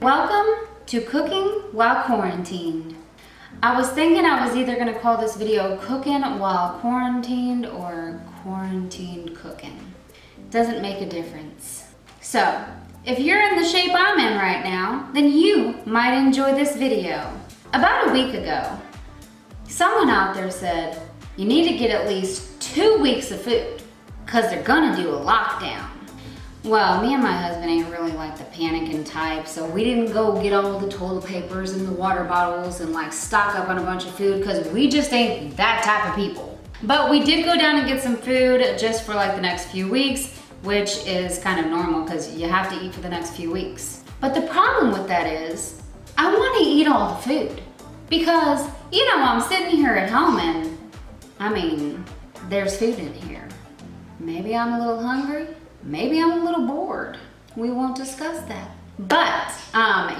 Welcome to Cooking While Quarantined. I was thinking I was either gonna call this video Cooking While Quarantined or Quarantined Cooking. Doesn't make a difference. So, if you're in the shape I'm in right now, then you might enjoy this video. About a week ago, someone out there said, you need to get at least 2 weeks of food, because they're gonna do a lockdown. Well, me and my husband ain't really like the panicking type, so we didn't go get all the toilet papers and the water bottles and like stock up on a bunch of food, because we just ain't that type of people. But we did go down and get some food just for like the next few weeks, which is kind of normal because you have to eat for the next few weeks. But the problem with that is, I want to eat all the food because, you know, I'm sitting here at home and, I mean, there's food in here. Maybe I'm a little hungry. Maybe I'm a little bored. We won't discuss that. But,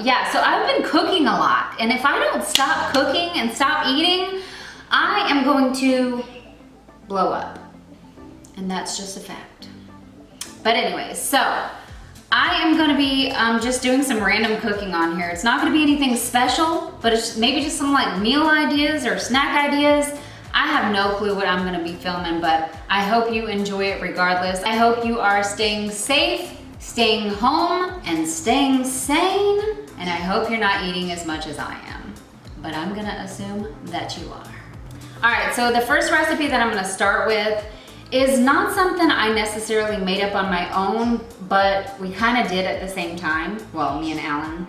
yeah, so I've been cooking a lot. And if I don't stop cooking and stop eating, I am going to blow up. And that's just a fact. But anyways, so I am gonna be just doing some random cooking on here. It's not gonna be anything special, but it's maybe just some like meal ideas or snack ideas. I have no clue what I'm gonna be filming, but I hope you enjoy it regardless. I hope you are staying safe, staying home, and staying sane. And I hope you're not eating as much as I am, but I'm gonna assume that you are. All right, so the first recipe that I'm gonna start with is not something I necessarily made up on my own, but we kind of did at the same time. Well, me and Alan.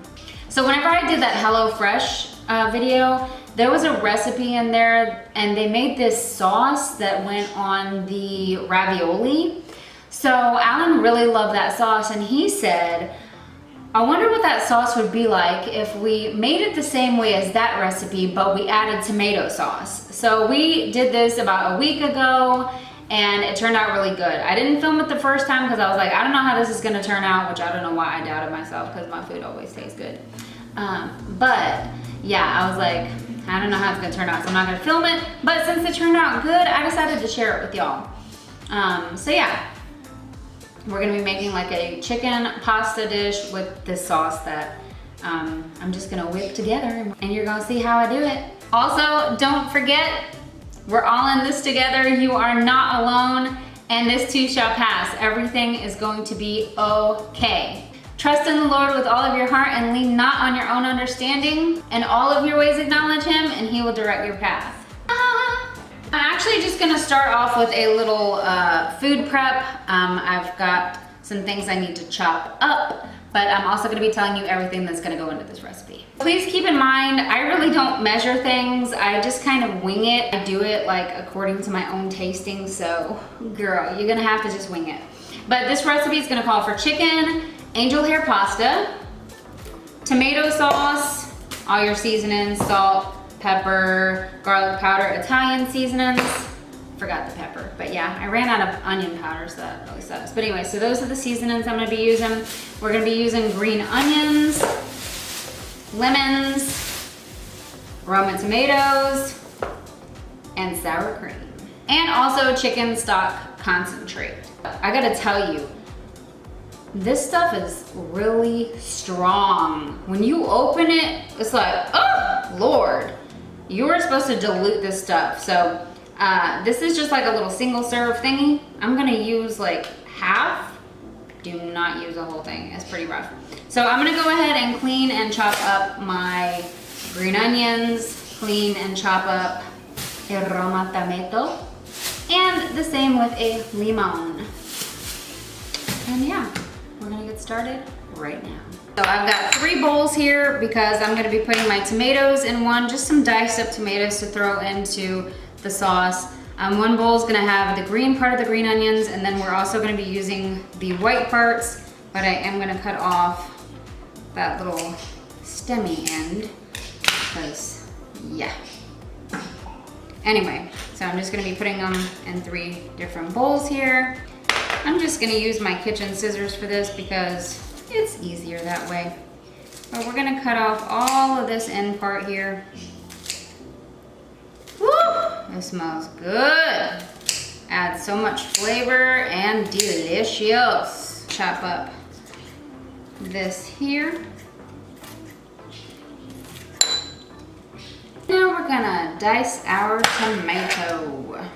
So whenever I did that HelloFresh video, there was a recipe in there and they made this sauce that went on the ravioli. So Alan really loved that sauce and he said, I wonder what that sauce would be like if we made it the same way as that recipe, but we added tomato sauce. So we did this about a week ago and it turned out really good. I didn't film it the first time because I was like, I don't know how this is gonna turn out, which I don't know why I doubted myself because my food always tastes good. But yeah, I was like, I don't know how it's gonna turn out, so I'm not gonna film it. But since it turned out good, I decided to share it with y'all. So yeah, we're gonna be making like a chicken pasta dish with this sauce that I'm just gonna whip together and you're gonna see how I do it. Also, don't forget, we're all in this together. You are not alone, and this too shall pass. Everything is going to be okay. Trust in the Lord with all of your heart and lean not on your own understanding. In all of your ways acknowledge him and he will direct your path. I'm actually just gonna start off with a little food prep. I've got some things I need to chop up, but I'm also gonna be telling you everything that's gonna go into this recipe. Please keep in mind, I really don't measure things. I just kind of wing it. I do it like according to my own tasting, so girl, you're gonna have to just wing it. But this recipe is gonna call for chicken, angel hair pasta, tomato sauce, all your seasonings, salt, pepper, garlic powder, Italian seasonings. Forgot the pepper, but yeah, I ran out of onion powder, so that really sucks. But anyway, so those are the seasonings I'm gonna be using. We're gonna be using green onions, lemons, Roma tomatoes, and sour cream. And also chicken stock concentrate. I gotta tell you, this stuff is really strong. When you open it, it's like, oh, Lord. You are supposed to dilute this stuff. So this is just like a little single serve thingy. I'm gonna use like half. Do not use the whole thing, it's pretty rough. So I'm gonna go ahead and clean and chop up my green onions, clean and chop up a Roma tomato, and the same with a limon. And yeah, we're gonna get started right now. So I've got 3 bowls here because I'm gonna be putting my tomatoes in one, just some diced up tomatoes to throw into the sauce. One bowl is gonna have the green part of the green onions, and then we're also gonna be using the white parts, but I am gonna cut off that little stemmy end, because yeah. Anyway, so I'm just gonna be putting them in 3 different bowls here. I'm just gonna use my kitchen scissors for this because it's easier that way. But we're gonna cut off all of this end part here. Woo! It smells good. Adds so much flavor and delicious. Chop up this here. now we're gonna dice our tomato.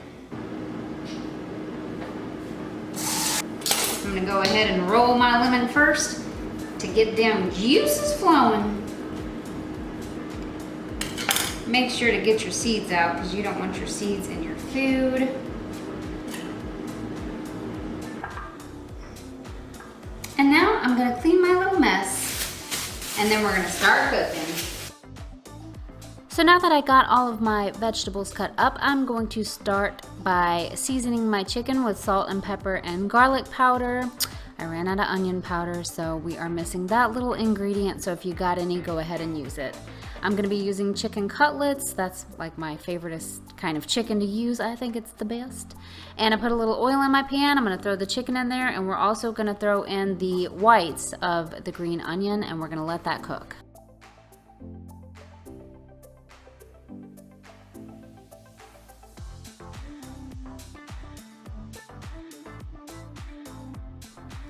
I'm gonna go ahead and roll my lemon first to get them juices flowing. Make sure to get your seeds out because you don't want your seeds in your food. And now I'm gonna clean my little mess and then we're gonna start cooking. So now that I got all of my vegetables cut up, I'm going to start by seasoning my chicken with salt and pepper and garlic powder. I ran out of onion powder, so we are missing that little ingredient, so if you got any, go ahead and use it. I'm gonna be using chicken cutlets. That's like my favorite kind of chicken to use. I think it's the best. And I put a little oil in my pan. I'm gonna throw the chicken in there, and we're also gonna throw in the whites of the green onion, and we're gonna let that cook.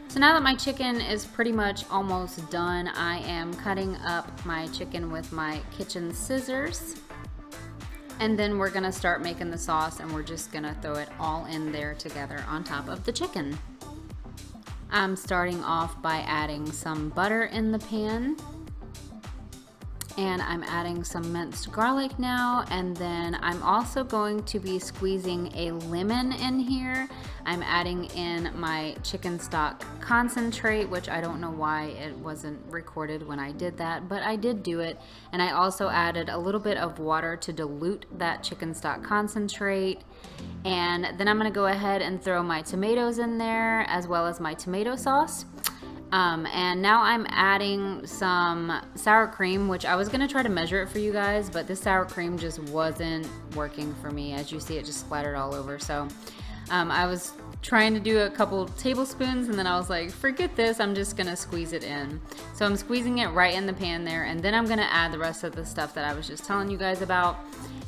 So now that my chicken is pretty much almost done, I am cutting up my chicken with my kitchen scissors. And then we're gonna start making the sauce, and we're just gonna throw it all in there together on top of the chicken. I'm starting off by adding some butter in the pan. And I'm adding some minced garlic now, and then I'm also going to be squeezing a lemon in here. I'm adding in my chicken stock concentrate, which I don't know why it wasn't recorded when I did that, but I did do it. And I also added a little bit of water to dilute that chicken stock concentrate. And then I'm gonna go ahead and throw my tomatoes in there as well as my tomato sauce. And now I'm adding some sour cream, which I was going to try to measure it for you guys, but this sour cream just wasn't working for me. As you see, it just splattered all over. So I was trying to do a couple tablespoons, and then I was like, forget this, I'm just going to squeeze it in. So I'm squeezing it right in the pan there, and then I'm going to add the rest of the stuff that I was just telling you guys about.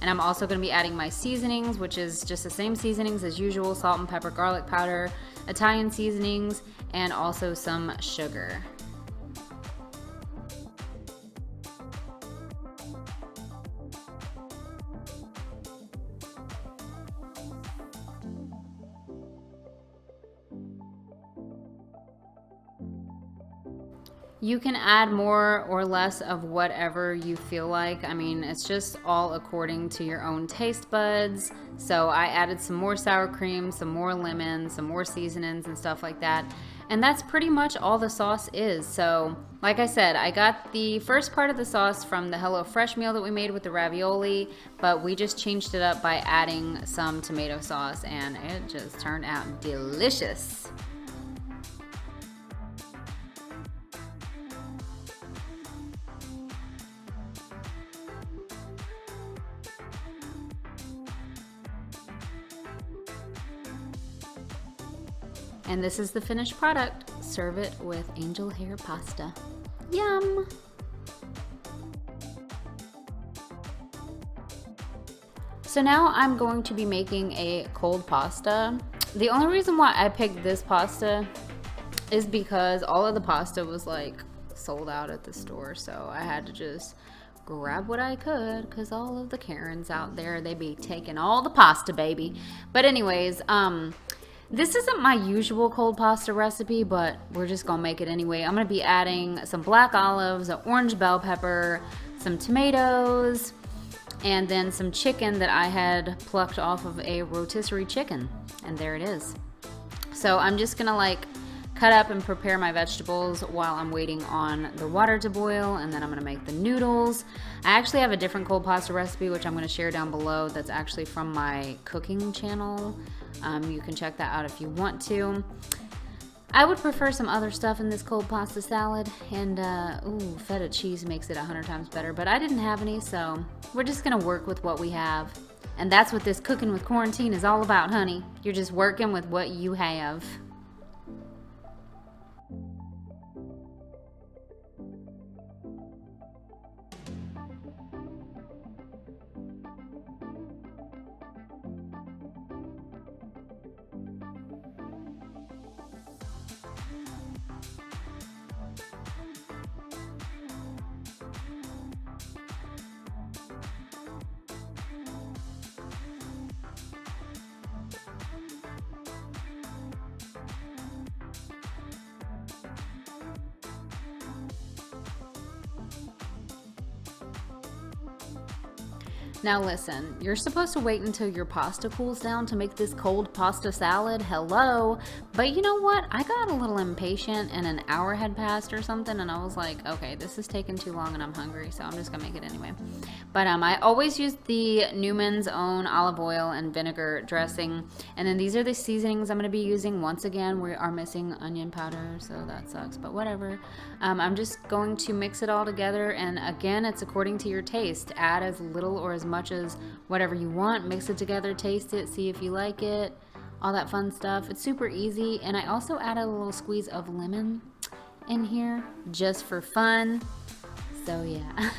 And I'm also going to be adding my seasonings, which is just the same seasonings as usual: salt and pepper, garlic powder, Italian seasonings, and also some sugar. You can add more or less of whatever you feel like. I mean, it's just all according to your own taste buds. So I added some more sour cream, some more lemon, some more seasonings and stuff like that. And that's pretty much all the sauce is. So like I said, I got the first part of the sauce from the HelloFresh meal that we made with the ravioli, but we just changed it up by adding some tomato sauce, and it just turned out delicious. And this is the finished product. Serve it with angel hair pasta. Yum! So now I'm going to be making a cold pasta. The only reason why I picked this pasta is because all of the pasta was like sold out at the store. So I had to just grab what I could, because all of the Karens out there, they be taking all the pasta, baby. But anyways, this isn't my usual cold pasta recipe, but we're just gonna make it anyway. I'm gonna be adding some black olives, an orange bell pepper, some tomatoes, and then some chicken that I had plucked off of a rotisserie chicken. And there it is. So I'm just gonna like cut up and prepare my vegetables while I'm waiting on the water to boil, and then I'm gonna make the noodles. I actually have a different cold pasta recipe, which I'm gonna share down below, that's actually from my cooking channel. You can check that out if you want to. I would prefer some other stuff in this cold pasta salad, and ooh, feta cheese makes it 100 times better, but I didn't have any, so we're just gonna work with what we have. And that's what this cooking with quarantine is all about, honey. You're just working with what you have. Now listen, you're supposed to wait until your pasta cools down to make this cold pasta salad. Hello. But you know what? I got a little impatient and an hour had passed or something, and I was like, okay, this is taking too long and I'm hungry, so I'm just gonna make it anyway. But I always use the Newman's Own olive oil and vinegar dressing. And then these are the seasonings I'm gonna be using. Once again, we are missing onion powder, so that sucks, but whatever. I'm just going to mix it all together, and again, it's according to your taste. Add as little or as much as whatever you want. Mix it together, taste it, see if you like it, all that fun stuff. It's super easy. And I also added a little squeeze of lemon in here just for fun. So yeah.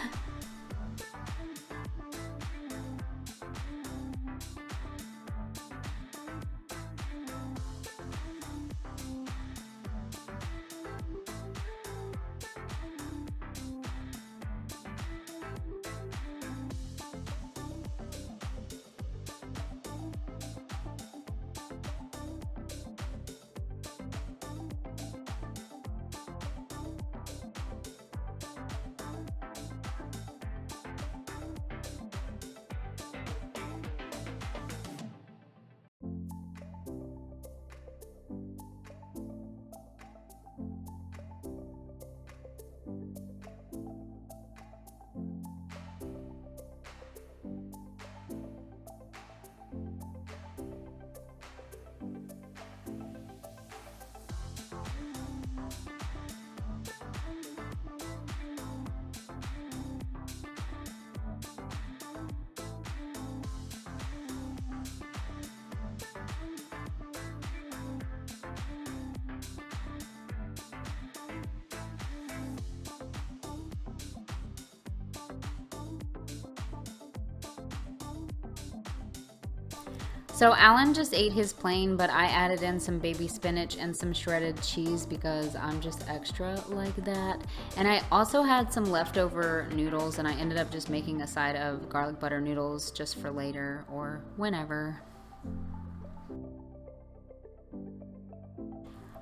So Alan just ate his plain, but I added in some baby spinach and some shredded cheese because I'm just extra like that. And I also had some leftover noodles, and I ended up just making a side of garlic butter noodles just for later or whenever.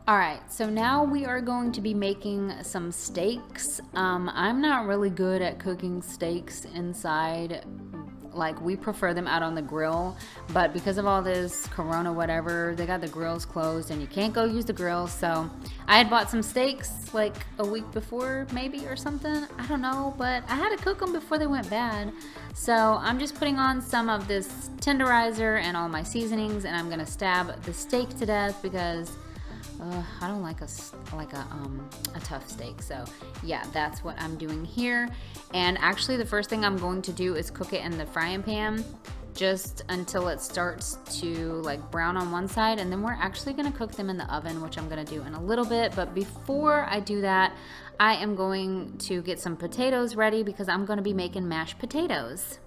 Alright, so now we are going to be making some steaks. I'm not really good at cooking steaks inside. Like, we prefer them out on the grill, but because of all this corona whatever, they got the grills closed and you can't go use the grill. So I had bought some steaks like a week before maybe or something, I don't know, but I had to cook them before they went bad. So I'm just putting on some of this tenderizer and all my seasonings, and I'm gonna stab the steak to death because I don't like a tough steak. So yeah, that's what I'm doing here. And actually the first thing I'm going to do is cook it in the frying pan just until it starts to like brown on one side, and then we're actually going to cook them in the oven, which I'm going to do in a little bit. But before I do that, I am going to get some potatoes ready because I'm going to be making mashed potatoes.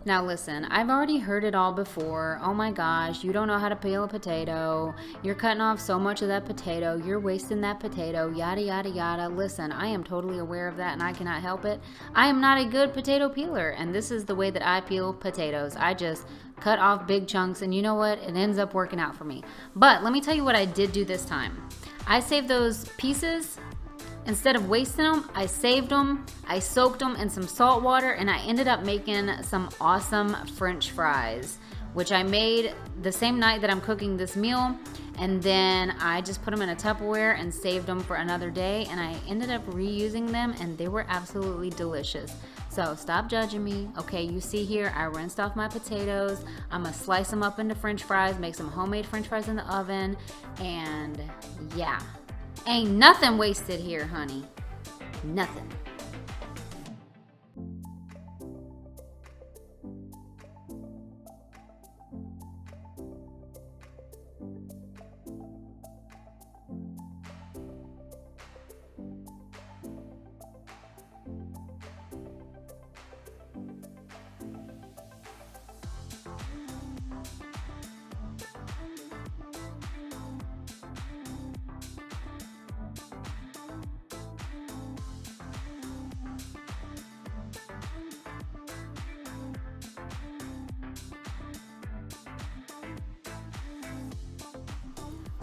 Now listen, I've already heard it all before. Oh my gosh, you don't know how to peel a potato. You're cutting off so much of that potato. You're wasting that potato, yada, yada, yada. Listen, I am totally aware of that and I cannot help it. I am not a good potato peeler, and this is the way that I peel potatoes. I just cut off big chunks, and you know what? It ends up working out for me. But let me tell you what I did do this time. I saved those pieces. Instead of wasting them, I saved them, I soaked them in some salt water, and I ended up making some awesome French fries, which I made the same night that I'm cooking this meal, and then I just put them in a Tupperware and saved them for another day, and I ended up reusing them, and they were absolutely delicious. So stop judging me. Okay, you see here, I rinsed off my potatoes. I'm gonna slice them up into French fries, make some homemade French fries in the oven, and yeah. Ain't nothing wasted here, honey. Nothing.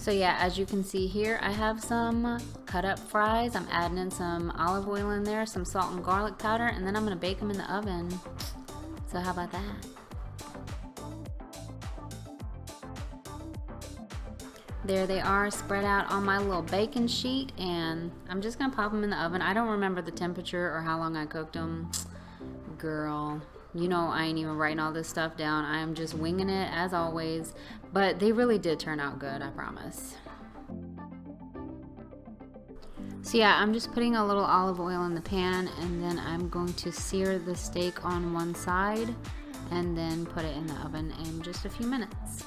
So yeah, as you can see here, I have some cut up fries. I'm adding in some olive oil in there, some salt and garlic powder, and then I'm gonna bake them in the oven. So how about that? There they are, spread out on my little baking sheet, and I'm just gonna pop them in the oven. I don't remember the temperature or how long I cooked them. Girl, you know I ain't even writing all this stuff down. I am just winging it as always, but they really did turn out good, I promise. So yeah, I'm just putting a little olive oil in the pan, and then I'm going to sear the steak on one side and then put it in the oven in just a few minutes.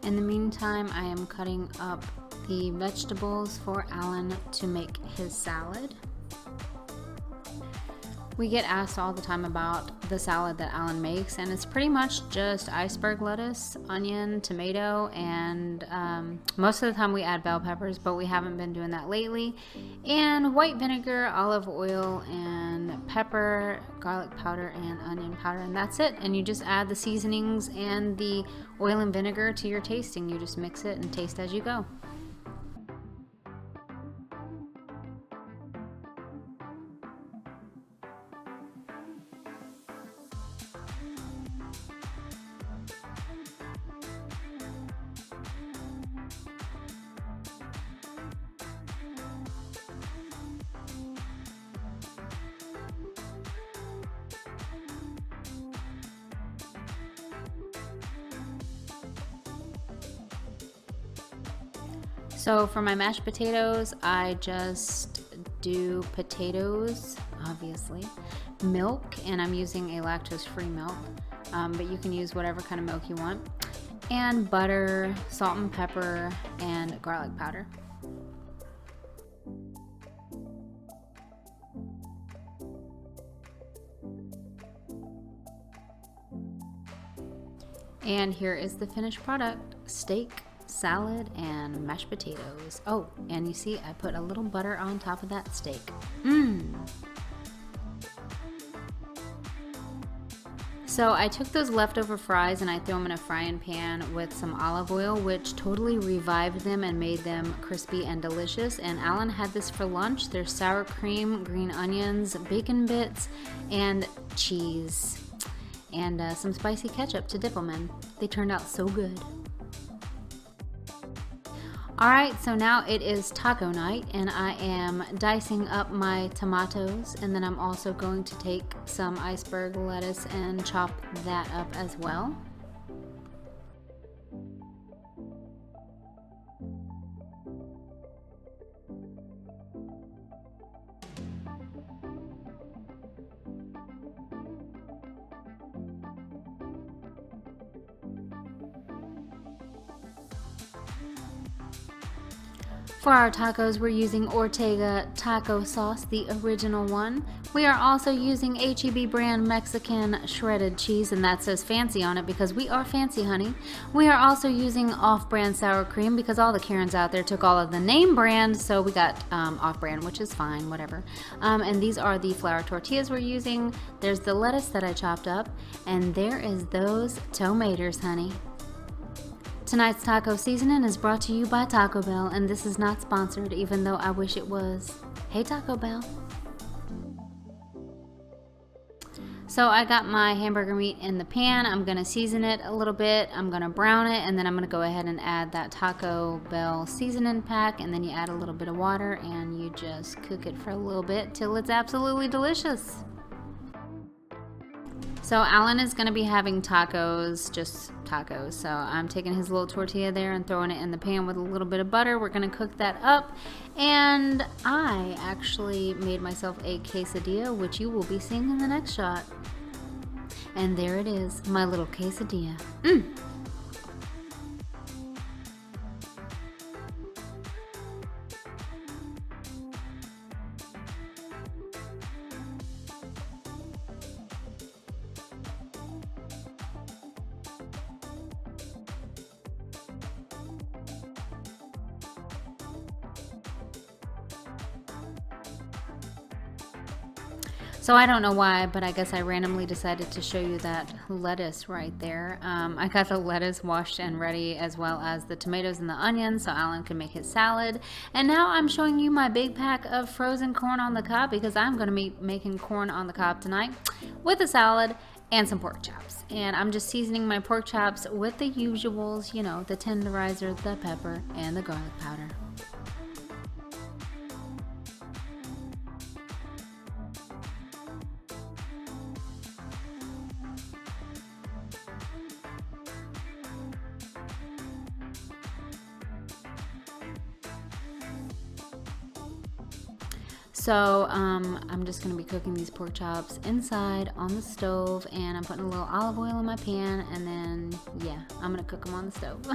In the meantime, I am cutting up the vegetables for Alan to make his salad. We get asked all the time about the salad that Alan makes, and it's pretty much just iceberg lettuce, onion, tomato, and most of the time we add bell peppers, but we haven't been doing that lately. And white vinegar, olive oil, and pepper, garlic powder, and onion powder, and that's it. And you just add the seasonings and the oil and vinegar to your tasting. You just mix it and taste as you go. So for my mashed potatoes, I just do potatoes, obviously, milk, and I'm using a lactose-free milk, but you can use whatever kind of milk you want, and butter, salt and pepper, and garlic powder. And here is the finished product: steak, salad, and mashed potatoes. Oh, and you see I put a little butter on top of that steak. So I took those leftover fries and I threw them in a frying pan with some olive oil, which totally revived them and made them crispy and delicious. And Alan had this for lunch. There's sour cream, green onions, bacon bits, and cheese, and some spicy ketchup to dip them in. They turned out so good. Alright, so now it is taco night, and I am dicing up my tomatoes, and then I'm also going to take some iceberg lettuce and chop that up as well. For our tacos, we're using Ortega taco sauce, the original one. We are also using H-E-B brand Mexican shredded cheese, and that says fancy on it because we are fancy, honey. We are also using off-brand sour cream because all the Karens out there took all of the name brand, so we got off-brand, which is fine, whatever. And these are the flour tortillas we're using. There's the lettuce that I chopped up, and there is those tomatoes, honey. Tonight's taco seasoning is brought to you by Taco Bell, and this is not sponsored, even though I wish it was. Hey, Taco Bell. So I got my hamburger meat in the pan. I'm going to season it a little bit. I'm going to brown it, and then I'm going to go ahead and add that Taco Bell seasoning pack, and then you add a little bit of water, and you just cook it for a little bit till it's absolutely delicious. So Alan is going to be having tacos, just tacos. So I'm taking his little tortilla there and throwing it in the pan with a little bit of butter. We're going to cook that up. And I actually made myself a quesadilla, which you will be seeing in the next shot. And there it is, my little quesadilla. So I don't know why, but I guess I randomly decided to show you that lettuce right there. I got the lettuce washed and ready, as well as the tomatoes and the onions, so Alan can make his salad. And now I'm showing you my big pack of frozen corn on the cob, because I'm going to be making corn on the cob tonight with a salad and some pork chops. And I'm just seasoning my pork chops with the usuals, you know, the tenderizer, the pepper, and the garlic powder. So I'm just going to be cooking these pork chops inside on the stove, and I'm putting a little olive oil in my pan, and then yeah, I'm going to cook them on the stove.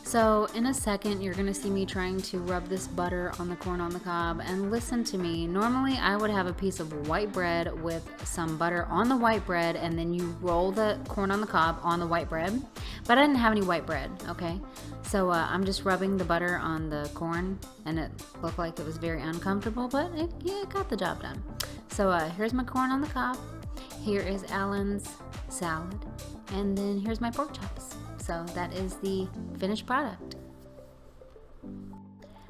So in a second, you're gonna see me trying to rub this butter on the corn on the cob, and listen to me. Normally I would have a piece of white bread with some butter on the white bread, and then you roll the corn on the cob on the white bread, but I didn't have any white bread, okay? So I'm just rubbing the butter on the corn, and it looked like it was very uncomfortable, but it got the job done. So here's my corn on the cob, here is Alan's salad, and then here's my pork chops. So that is the finished product.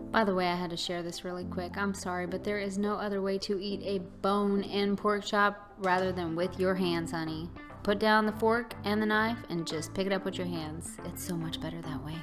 By the way, I had to share this really quick. I'm sorry, but there is no other way to eat a bone-in pork chop rather than with your hands, honey. Put down the fork and the knife and just pick it up with your hands. It's so much better that way.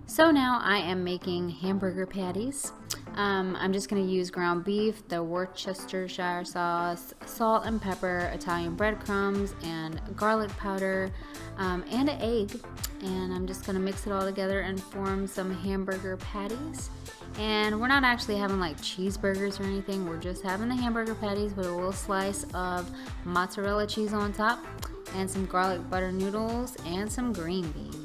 So now I am making hamburger patties. I'm just going to use ground beef, the Worcestershire sauce, salt and pepper, Italian breadcrumbs, and garlic powder, and an egg. And I'm just going to mix it all together and form some hamburger patties. And we're not actually having like cheeseburgers or anything. We're just having the hamburger patties with a little slice of mozzarella cheese on top, and some garlic butter noodles, and some green beans.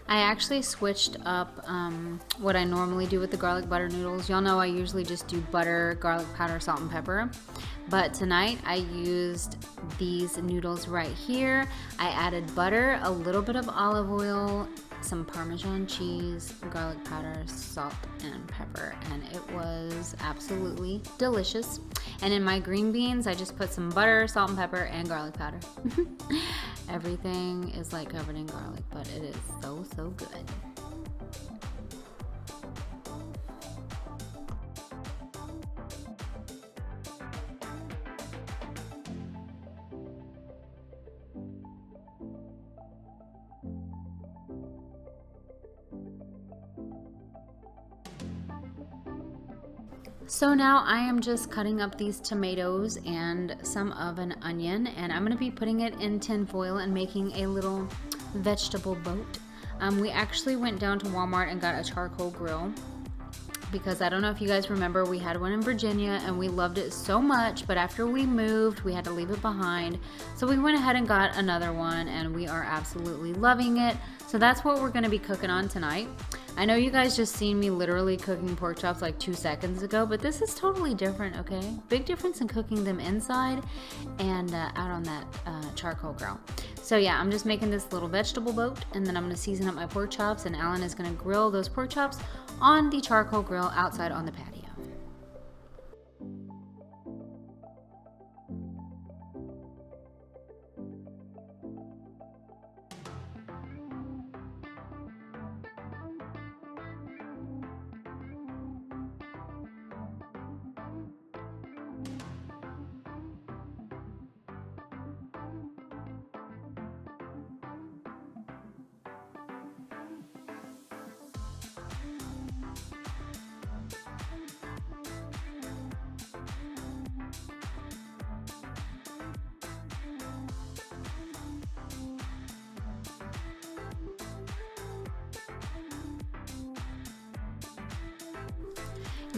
I actually switched up what I normally do with the garlic butter noodles. Y'all know I usually just do butter, garlic powder, salt, and pepper. But tonight I used these noodles right here. I added butter, a little bit of olive oil, some Parmesan cheese, garlic powder, salt, and pepper, and it was absolutely delicious. And in my green beans, I just put some butter, salt, and pepper, and garlic powder. Everything is like covered in garlic, but it is so, so good. So now I am just cutting up these tomatoes and some of an onion, and I'm going to be putting it in tin foil and making a little vegetable boat. We actually went down to Walmart and got a charcoal grill, because I don't know if you guys remember, we had one in Virginia and we loved it so much, but after we moved we had to leave it behind, so we went ahead and got another one, and we are absolutely loving it. So that's what we're going to be cooking on tonight. I know you guys just seen me literally cooking pork chops like 2 seconds ago, but this is totally different, okay? Big difference in cooking them inside and out on that charcoal grill. So yeah, I'm just making this little vegetable boat, and then I'm going to season up my pork chops, and Alan is going to grill those pork chops on the charcoal grill outside on the patio.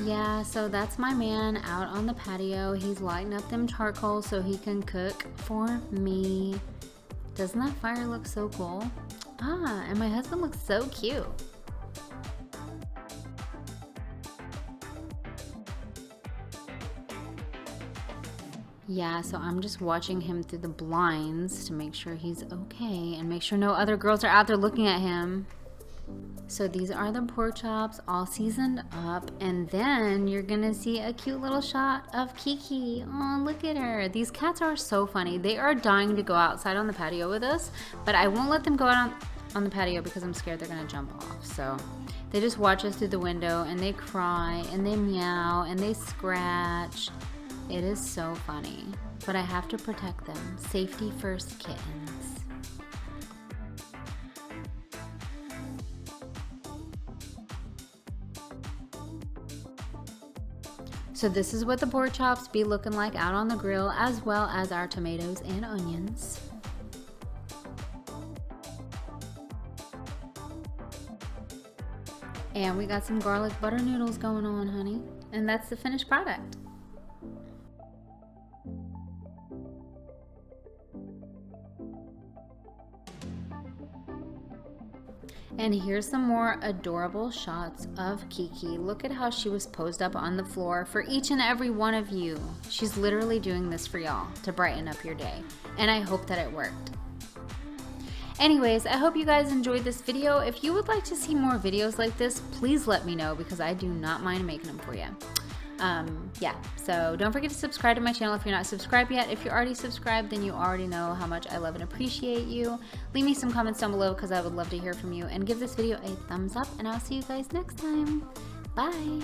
Yeah, so that's my man out on the patio. He's lighting up them charcoal so he can cook for me. Doesn't that fire look so cool? Ah, and my husband looks so cute. Yeah, so I'm just watching him through the blinds to make sure he's okay and make sure no other girls are out there looking at him. So these are the pork chops all seasoned up, and then you're gonna see a cute little shot of Kiki. Oh, look at her. These cats are so funny. They are dying to go outside on the patio with us, but I won't let them go out on the patio because I'm scared they're gonna jump off. So they just watch us through the window and they cry and they meow and they scratch. It is so funny, but I have to protect them. Safety first, kittens. So this is what the pork chops be looking like out on the grill, as well as our tomatoes and onions. And we got some garlic butter noodles going on, honey. And that's the finished product. And here's some more adorable shots of Kiki. Look at how she was posed up on the floor for each and every one of you. She's literally doing this for y'all to brighten up your day. And I hope that it worked. Anyways, I hope you guys enjoyed this video. If you would like to see more videos like this, please let me know because I do not mind making them for you. Yeah, so don't forget to subscribe to my channel if you're not subscribed yet. If you're already subscribed, then you already know how much I love and appreciate you. Leave me some comments down below because I would love to hear from you, and give this video a thumbs up, and I'll see you guys next time. Bye.